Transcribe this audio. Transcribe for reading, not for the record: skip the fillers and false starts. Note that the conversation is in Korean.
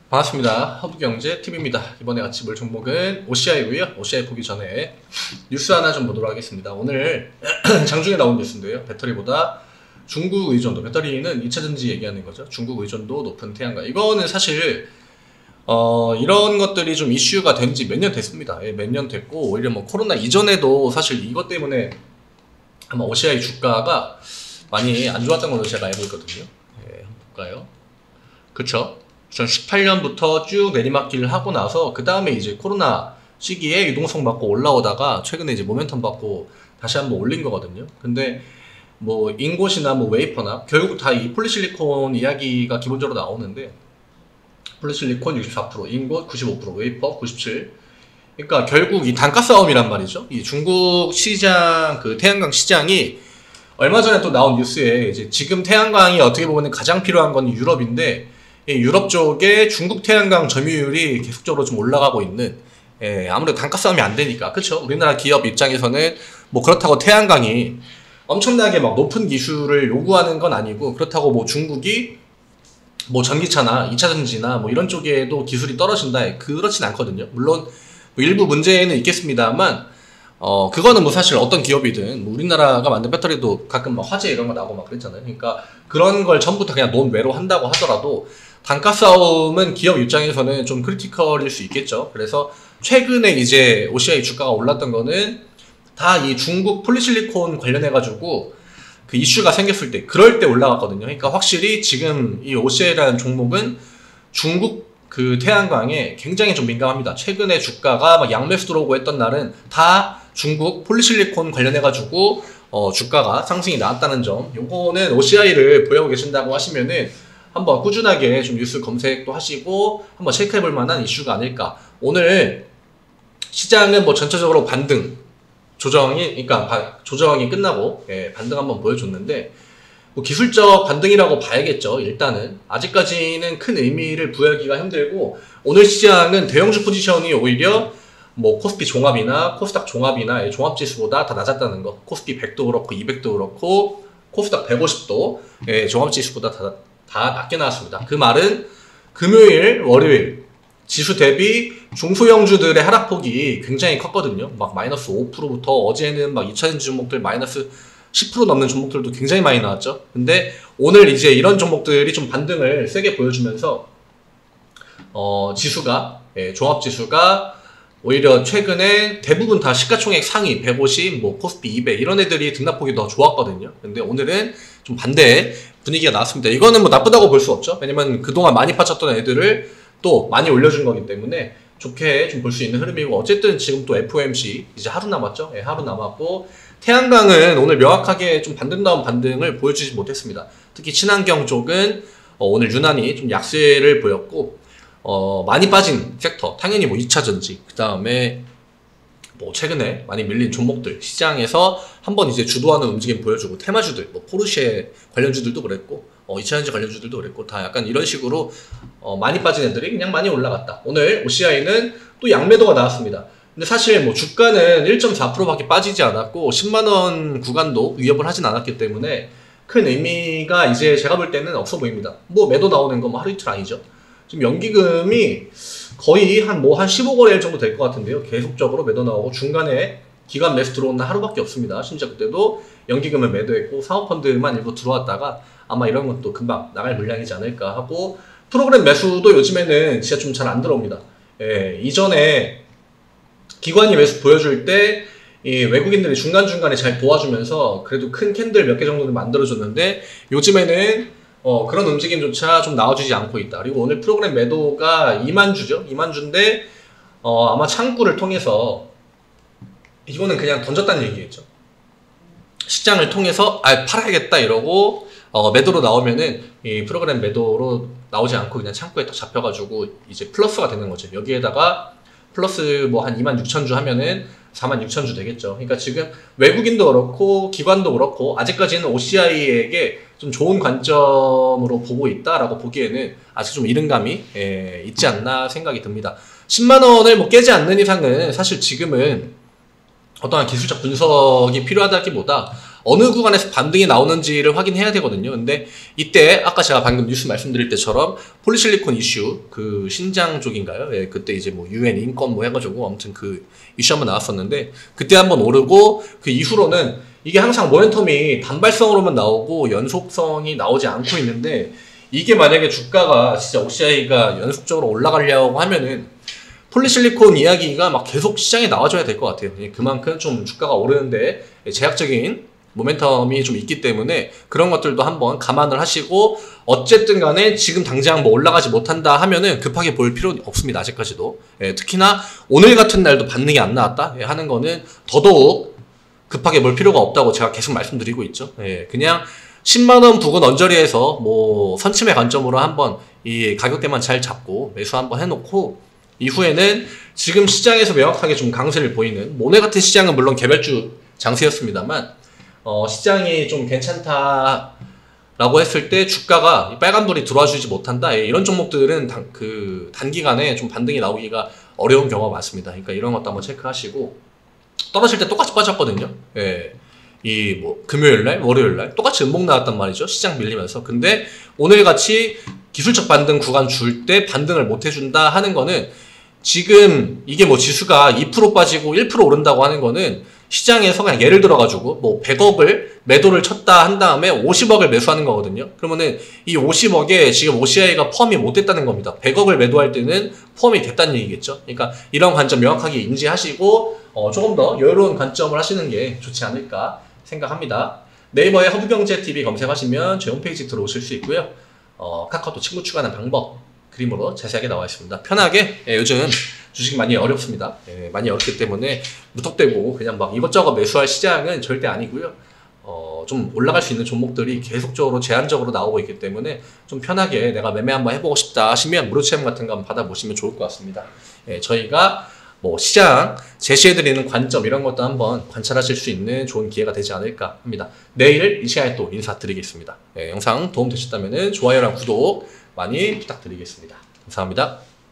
반갑습니다. 허브경제TV입니다. 이번에 같이 볼 종목은 OCI고요. OCI 보기 전에 뉴스 하나 좀 보도록 하겠습니다. 오늘 장중에 나온 뉴스인데요. 배터리보다 중국 의존도, 배터리는 2차전지 얘기하는 거죠. 중국 의존도 높은 태양광. 이거는 사실 이런 것들이 좀 이슈가 된 지 몇 년 됐습니다. 몇 년 됐고, 오히려 뭐 코로나 이전에도 사실 이것 때문에 아마 OCI 주가가 많이 안 좋았던 걸로 제가 알고 있거든요. 한번 볼까요? 그쵸? 2018년부터 쭉 내리막길을 하고 나서 그 다음에 이제 코로나 시기에 유동성 받고 올라오다가 최근에 이제 모멘텀 받고 다시 한번 올린 거거든요. 근데 뭐 인곳이나 뭐 웨이퍼나 결국 다 이 폴리실리콘 이야기가 기본적으로 나오는데, 폴리실리콘 64%, 인곳 95%, 웨이퍼 97%. 그러니까 결국 이 단가 싸움이란 말이죠. 이 중국 시장, 그 태양광 시장이 얼마 전에 또 나온 뉴스에 이제 지금 태양광이 어떻게 보면 가장 필요한 건 유럽인데, 유럽 쪽에 중국 태양광 점유율이 계속적으로 좀 올라가고 있는, 아무래도 단가 싸움이 안 되니까, 그쵸? 우리나라 기업 입장에서는 뭐 그렇다고 태양광이 엄청나게 막 높은 기술을 요구하는 건 아니고, 그렇다고 뭐 중국이 뭐 전기차나 2차전지나 뭐 이런 쪽에도 기술이 떨어진다, 그렇진 않거든요. 물론 뭐 일부 문제는 있겠습니다만, 그거는 뭐 사실 어떤 기업이든, 뭐 우리나라가 만든 배터리도 가끔 막 화재 이런 거 나고 막 그랬잖아요. 그러니까 그런 걸 전부 다 그냥 논외로 한다고 하더라도 단가 싸움은 기업 입장에서는 좀 크리티컬일 수 있겠죠. 그래서 최근에 이제 OCI 주가가 올랐던 거는 다 이 중국 폴리실리콘 관련해가지고 그 이슈가 생겼을 때, 그럴 때 올라갔거든요. 그러니까 확실히 지금 이 OCI라는 종목은 중국 그 태양광에 굉장히 좀 민감합니다. 최근에 주가가 막 양매수 들어오고 했던 날은 다 중국 폴리실리콘 관련해가지고 주가가 상승이 나왔다는 점, 요거는 OCI를 보유하고 계신다고 하시면은 한번 꾸준하게 좀 뉴스 검색도 하시고 한번 체크해볼 만한 이슈가 아닐까. 오늘 시장은 뭐 전체적으로 반등, 그러니까 조정이 끝나고 반등 한번 보여줬는데, 뭐 기술적 반등이라고 봐야겠죠. 일단은 아직까지는 큰 의미를 부여하기가 힘들고, 오늘 시장은 대형주 포지션이 오히려 뭐 코스피 종합이나 코스닥 종합이나 종합지수보다 다 낮았다는 거. 코스피 100도 그렇고 200도 그렇고 코스닥 150도 종합지수보다 다 낮게 나왔습니다. 그 말은 금요일, 월요일 지수 대비 중소형주들의 하락폭이 굉장히 컸거든요. 막 마이너스 5%부터 어제는 막 2차전지 종목들 마이너스 10% 넘는 종목들도 굉장히 많이 나왔죠. 근데 오늘 이제 이런 종목들이 좀 반등을 세게 보여주면서 지수가, 종합지수가 오히려 최근에 대부분 다 시가총액 상위 150, 뭐 코스피 200 이런 애들이 등락폭이 더 좋았거든요. 근데 오늘은 좀 반대의 분위기가 나왔습니다. 이거는 뭐 나쁘다고 볼 수 없죠. 왜냐면 그동안 많이 빠졌던 애들을 또 많이 올려준 거기 때문에 좋게 좀 볼 수 있는 흐름이고, 어쨌든 지금 또 FOMC 이제 하루 남았죠. 하루 남았고, 태양광은 오늘 명확하게 좀 반등다운 반등을 보여주지 못했습니다. 특히 친환경 쪽은 오늘 유난히 좀 약세를 보였고, 많이 빠진 섹터, 당연히 뭐 2차전지, 그 다음에 뭐 최근에 많이 밀린 종목들, 시장에서 한번 이제 주도하는 움직임 보여주고, 테마주들, 뭐 포르쉐 관련주들도 그랬고, 2차전지 관련주들도 그랬고, 다 약간 이런 식으로 많이 빠진 애들이 그냥 많이 올라갔다. 오늘 OCI는 또 양매도가 나왔습니다. 근데 사실 뭐 주가는 1.4%밖에 빠지지 않았고 10만원 구간도 위협을 하진 않았기 때문에 큰 의미가 이제 제가 볼 때는 없어 보입니다. 뭐 매도 나오는 거 뭐 하루 이틀 아니죠. 지금 연기금이 거의 한 15거래일 정도 될 것 같은데요. 계속적으로 매도 나오고, 중간에 기관 매수 들어온 날 하루밖에 없습니다. 심지어 그때도 연기금을 매도했고 사모펀드만 일부 들어왔다가 아마 이런 것도 금방 나갈 물량이지 않을까 하고, 프로그램 매수도 요즘에는 진짜 좀 잘 안 들어옵니다. 이전에 기관이 매수 보여줄 때 이 외국인들이 중간중간에 잘 도와주면서 그래도 큰 캔들 몇 개 정도는 만들어줬는데, 요즘에는 그런 움직임조차 좀 나와주지 않고 있다. 그리고 오늘 프로그램 매도가 2만 주죠. 2만 주인데 아마 창구를 통해서, 이거는 그냥 던졌다는 얘기겠죠. 시장을 통해서 팔아야겠다 이러고 매도로 나오면은 이 프로그램 매도로 나오지 않고 그냥 창구에 딱 잡혀가지고 이제 플러스가 되는 거죠. 여기에다가 플러스 뭐 한 26,000주 하면은 46,000주 되겠죠. 그러니까 지금 외국인도 그렇고 기관도 그렇고 아직까지는 OCI에게 좀 좋은 관점으로 보고 있다라고 보기에는 아직 좀 이른 감이 있지 않나 생각이 듭니다. 10만원을 뭐 깨지 않는 이상은 사실 지금은 어떠한 기술적 분석이 필요하다기보다 어느 구간에서 반등이 나오는지를 확인해야 되거든요. 근데 이때 아까 제가 방금 뉴스 말씀드릴 때처럼 폴리실리콘 이슈 그 신장 쪽인가요? 예, 그때 이제 뭐 UN 인권 뭐 해가지고 아무튼 그 이슈 한번 나왔었는데 그때 한번 오르고 그 이후로는 이게 항상 모멘텀이 단발성으로만 나오고 연속성이 나오지 않고 있는데 이게 만약에 주가가 진짜 OCI가 연속적으로 올라가려고 하면은 폴리실리콘 이야기가 막 계속 시장에 나와줘야 될 것 같아요. 그만큼 좀 주가가 오르는데 제약적인 모멘텀이 좀 있기 때문에 그런 것들도 한번 감안을 하시고 어쨌든 간에 지금 당장 뭐 올라가지 못한다 하면은 급하게 볼 필요는 없습니다. 아직까지도. 특히나 오늘 같은 날도 반등이 안 나왔다 하는 거는 더더욱 급하게 볼 필요가 없다고 제가 계속 말씀드리고 있죠. 그냥 10만원 부근 언저리에서 뭐 선침의 관점으로 한번 이 가격대만 잘 잡고 매수 한번 해놓고 이후에는 지금 시장에서 명확하게 좀 강세를 보이는 오늘 같은 시장은 물론 개별주 장세였습니다만 시장이 좀 괜찮다라고 했을 때 주가가 빨간불이 들어와주지 못한다 이런 종목들은 단기간에 좀 반등이 나오기가 어려운 경우가 많습니다. 그러니까 이런 것도 한번 체크하시고 떨어질 때 똑같이 빠졌거든요. 이 뭐 금요일날, 월요일날 똑같이 음봉 나왔단 말이죠. 시장 밀리면서. 근데 오늘 같이 기술적 반등 구간 줄 때 반등을 못 해준다 하는 거는 지금 이게 뭐 지수가 2% 빠지고 1% 오른다고 하는 거는 시장에서 그냥 예를 들어가지고 뭐 100억을 매도를 쳤다 한 다음에 50억을 매수하는 거거든요. 그러면은 이 50억에 지금 OCI가 포함이 못 됐다는 겁니다. 100억을 매도할 때는 포함이 됐다는 얘기겠죠. 그러니까 이런 관점 명확하게 인지하시고 조금 더 여유로운 관점을 하시는 게 좋지 않을까 생각합니다. 네이버에 허브경제TV 검색하시면 제 홈페이지 들어오실 수 있고요. 카카오톡 친구 추가하는 방법 그림으로 자세하게 나와 있습니다. 편하게 요즘 주식이 많이 어렵습니다. 많이 어렵기 때문에 무턱대고 그냥 막 이것저것 매수할 시장은 절대 아니고요. 좀 올라갈 수 있는 종목들이 계속적으로 제한적으로 나오고 있기 때문에 좀 편하게 내가 매매 한번 해보고 싶다 하시면 무료 체험 같은 거 한번 받아보시면 좋을 것 같습니다. 저희가 뭐 시장 제시해드리는 관점 이런 것도 한번 관찰하실 수 있는 좋은 기회가 되지 않을까 합니다. 내일 이 시간에 또 인사드리겠습니다. 영상 도움 되셨다면 좋아요랑 구독 많이 부탁드리겠습니다. 감사합니다.